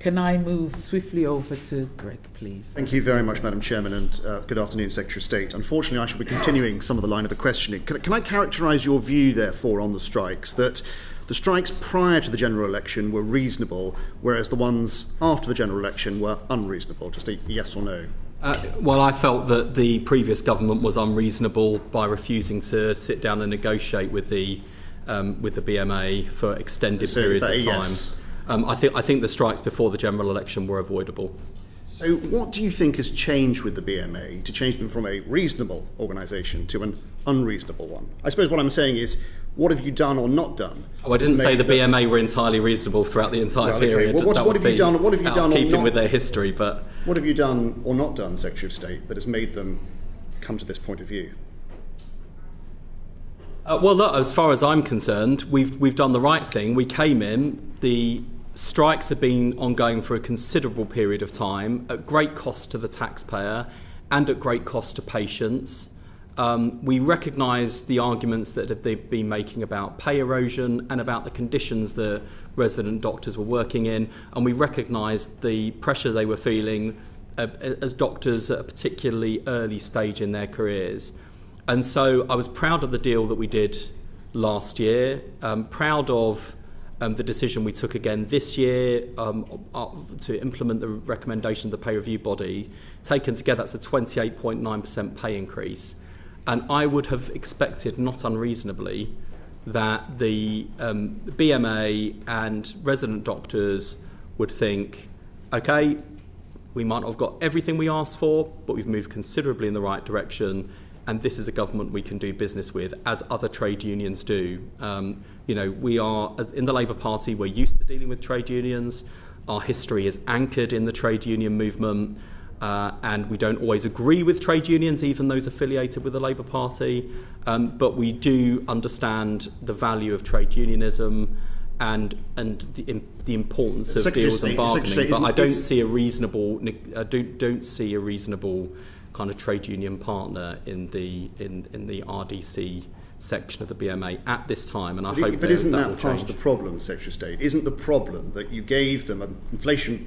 Can I move swiftly over to Greg, please? Thank you very much, Madam Chairman, and good afternoon, Secretary of State. Unfortunately, I shall be continuing some of the line of the questioning. Can I characterise your view, therefore, on the strikes, that the strikes prior to the general election were reasonable, whereas the ones after the general election were unreasonable? Just a yes or no. Well, I felt that the previous government was unreasonable by refusing to sit down and negotiate with the BMA for extended periods of time. Yes? I think the strikes before the general election were avoidable. So what do you think has changed with the BMA to change them from a reasonable organisation to an unreasonable one? I suppose what I'm saying is, what have you done or not done? Oh, I didn't say the BMA were entirely reasonable throughout the entire period. Okay. What have you done? What have you done? Keeping with their history, but what have you done or not done, Secretary of State, that has made them come to this point of view? Well, look, as far as I'm concerned, we've done the right thing. We came in. The strikes have been ongoing for a considerable period of time, at great cost to the taxpayer and at great cost to patients. We recognise the arguments that they've been making about pay erosion and about the conditions that resident doctors were working in, and we recognise the pressure they were feeling as doctors at a particularly early stage in their careers. And so I was proud of the deal that we did last year, proud of the decision we took again this year to implement the recommendation of the pay review body. Taken together, that's a 28.9% pay increase. And I would have expected, not unreasonably, that the BMA and resident doctors would think, OK, we might not have got everything we asked for, but we've moved considerably in the right direction, and this is a government we can do business with, as other trade unions do. We are, in the Labour Party, we're used to dealing with trade unions. Our history is anchored in the trade union movement. And we don't always agree with trade unions, even those affiliated with the Labour Party, but we do understand the value of trade unionism and the importance of deals and bargaining. But I don't see a reasonable kind of trade union partner in the RDC section of the BMA at this time, and I hope but isn't that part change. of the problem, Secretary of State? Isn't the problem that you gave them a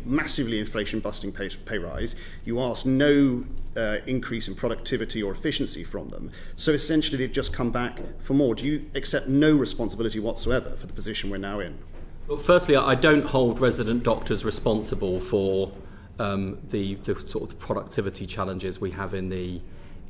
massively inflation-busting pay rise, you asked no increase in productivity or efficiency from them, so essentially they've just come back for more? Do you accept no responsibility whatsoever for the position we're now in? Well, firstly, I don't hold resident doctors responsible for the sort of productivity challenges we have in the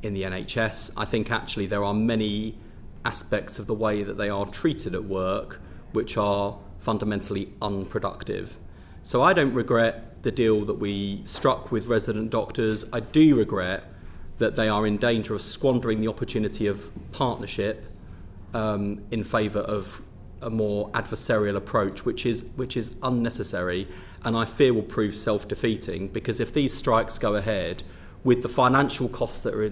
NHS. I think actually there are many aspects of the way that they are treated at work which are fundamentally unproductive. So I don't regret the deal that we struck with resident doctors. I do regret that they are in danger of squandering the opportunity of partnership in favour of a more adversarial approach, which is unnecessary, and I fear will prove self-defeating, because if these strikes go ahead, with the financial costs that are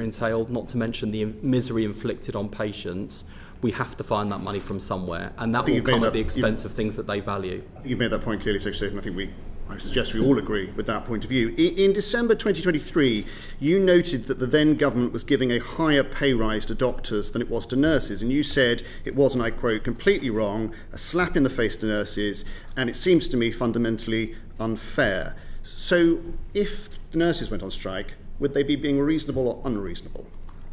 entailed, not to mention the misery inflicted on patients, we have to find that money from somewhere, and that will come at the expense of things that they value. I think you've made that point clearly, Secretary, and I think I suggest we all agree with that point of view. In December 2023, you noted that the then government was giving a higher pay rise to doctors than it was to nurses, and you said it was, and I quote, completely wrong, a slap in the face to nurses, and it seems to me fundamentally unfair. So if the nurses went on strike, would they be being reasonable or unreasonable?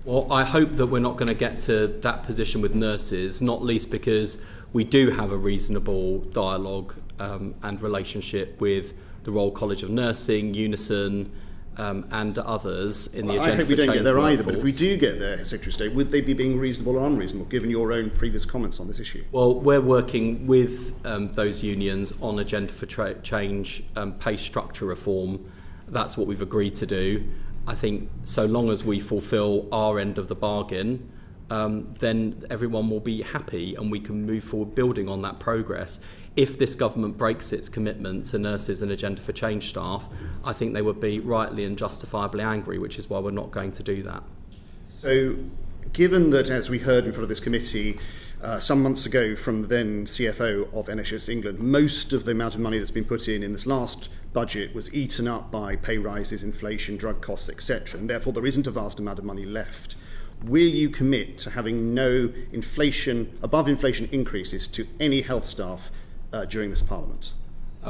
Well, I hope that we're not going to get to that position with nurses, not least because we do have a reasonable dialogue and relationship with the Royal College of Nursing, Unison, and others in the agenda for change. I hope we don't get there either, but if we do get there, Secretary of State, would they be being reasonable or unreasonable, given your own previous comments on this issue? Well, we're working with those unions on agenda for change, pay structure reform. That's what we've agreed to do. I think so long as we fulfil our end of the bargain, then everyone will be happy and we can move forward building on that progress. If this government breaks its commitment to nurses and agenda for change staff, I think they would be rightly and justifiably angry, which is why we're not going to do that. So, given that, as we heard in front of this committee some months ago from the then CFO of NHS England, most of the amount of money that's been put in this last budget was eaten up by pay rises, inflation, drug costs, etc., and therefore there isn't a vast amount of money left. Will you commit to having no above inflation increases to any health staff during this Parliament?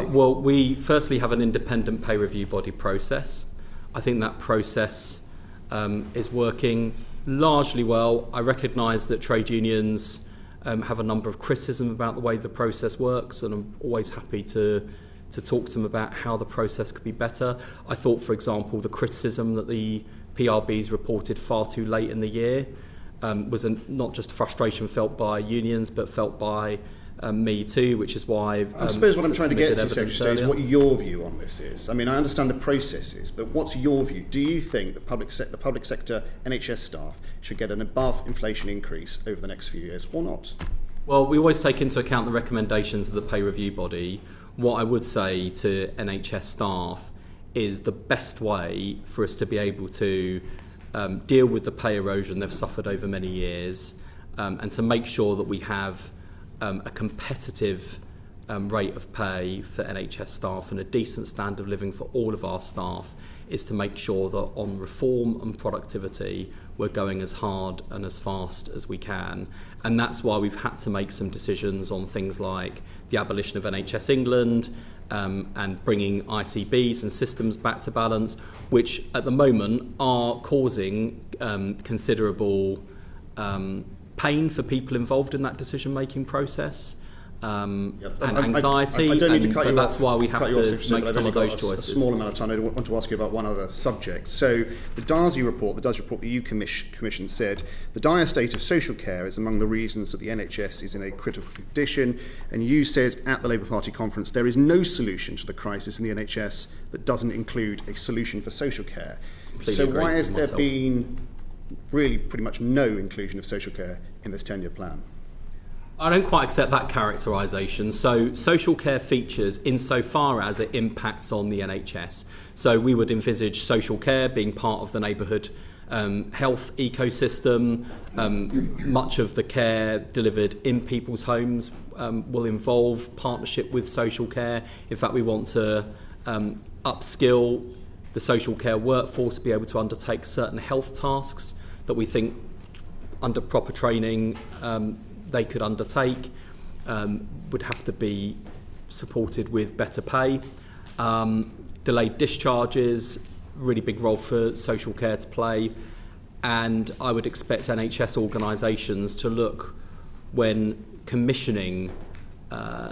Well, we firstly have an independent pay review body process. I think that process is working largely well. I recognise that trade unions have a number of criticism about the way the process works, and I'm always happy to talk to them about how the process could be better. I thought, for example, the criticism that the PRBs reported far too late in the year was not just frustration felt by unions, but felt by me too, which is why I suppose what I'm trying to get to, Secretary, is what your view on this is. I mean, I understand the processes, but what's your view? Do you think the public sector NHS staff should get an above inflation increase over the next few years or not? Well, we always take into account the recommendations of the pay review body. What I would say to NHS staff is the best way for us to be able to deal with the pay erosion they've suffered over many years, and to make sure that we have a competitive rate of pay for NHS staff and a decent standard of living for all of our staff, is to make sure that on reform and productivity we're going as hard and as fast as we can. And that's why we've had to make some decisions on things like the abolition of NHS England and bringing ICBs and systems back to balance, which at the moment are causing considerable pain for people involved in that decision-making process, and anxiety. I don't need to cut you off. That's why we have to make some of those choices. A small amount of time. I want to ask you about one other subject. So the Darzi report, the EU Commission said the dire state of social care is among the reasons that the NHS is in a critical condition, and you said at the Labour Party conference there is no solution to the crisis in the NHS that doesn't include a solution for social care. So why has there been really pretty much no inclusion of social care in this 10-year plan? I don't quite accept that characterisation. So social care features insofar as it impacts on the NHS. So we would envisage social care being part of the neighbourhood health ecosystem. Much of the care delivered in people's homes will involve partnership with social care. In fact, we want to upskill the social care workforce, be able to undertake certain health tasks that we think under proper training they could undertake, would have to be supported with better pay. Delayed discharges, really big role for social care to play, and I would expect NHS organisations to look, when commissioning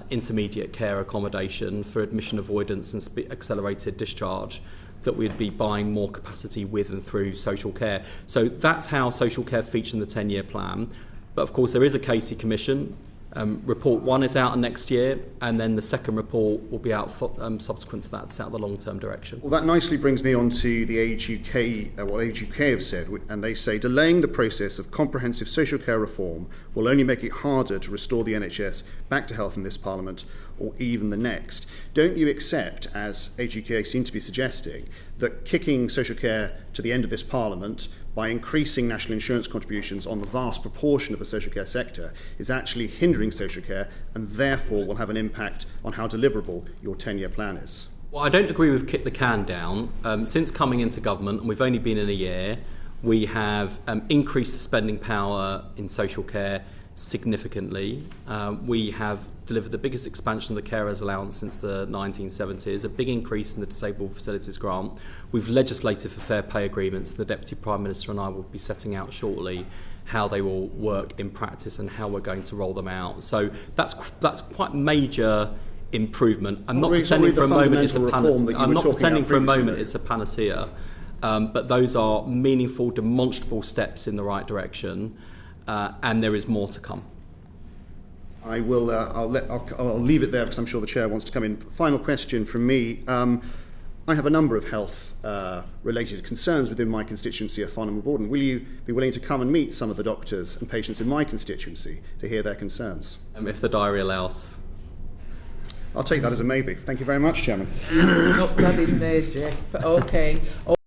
intermediate care accommodation for admission avoidance and accelerated discharge, that we'd be buying more capacity with and through social care. So that's how social care features in the 10-year plan. But of course there is a Casey Commission. Report 1 is out next year, and then the second report will be out subsequent to that to set out the long-term direction. Well, that nicely brings me on to the Age UK, what Age UK have said, and they say delaying the process of comprehensive social care reform will only make it harder to restore the NHS back to health in this Parliament or even the next. Don't you accept, as Age UK seem to be suggesting, that kicking social care to the end of this Parliament by increasing national insurance contributions on the vast proportion of the social care sector is actually hindering social care and therefore will have an impact on how deliverable your 10-year plan is? Well, I don't agree with kick the can down. Since coming into government, and we've only been in a year, we have increased the spending power in social care significantly. We have delivered the biggest expansion of the carers allowance since the 1970s, a big increase in the disabled facilities grant. We've legislated for fair pay agreements. The Deputy Prime Minister and I will be setting out shortly how they will work in practice and how we're going to roll them out. So that's quite major improvement. I'm not pretending for a moment it's a panacea. I'm not pretending for a moment it's a panacea, but those are meaningful, demonstrable steps in the right direction, and there is more to come. I will. I'll leave it there because I'm sure the chair wants to come in. Final question from me. I have a number of health-related concerns within my constituency of Farnham and Borden. Will you be willing to come and meet some of the doctors and patients in my constituency to hear their concerns? If the diary allows. I'll take that as a maybe. Thank you very much, Chairman. Not that in there, Jeff. Okay.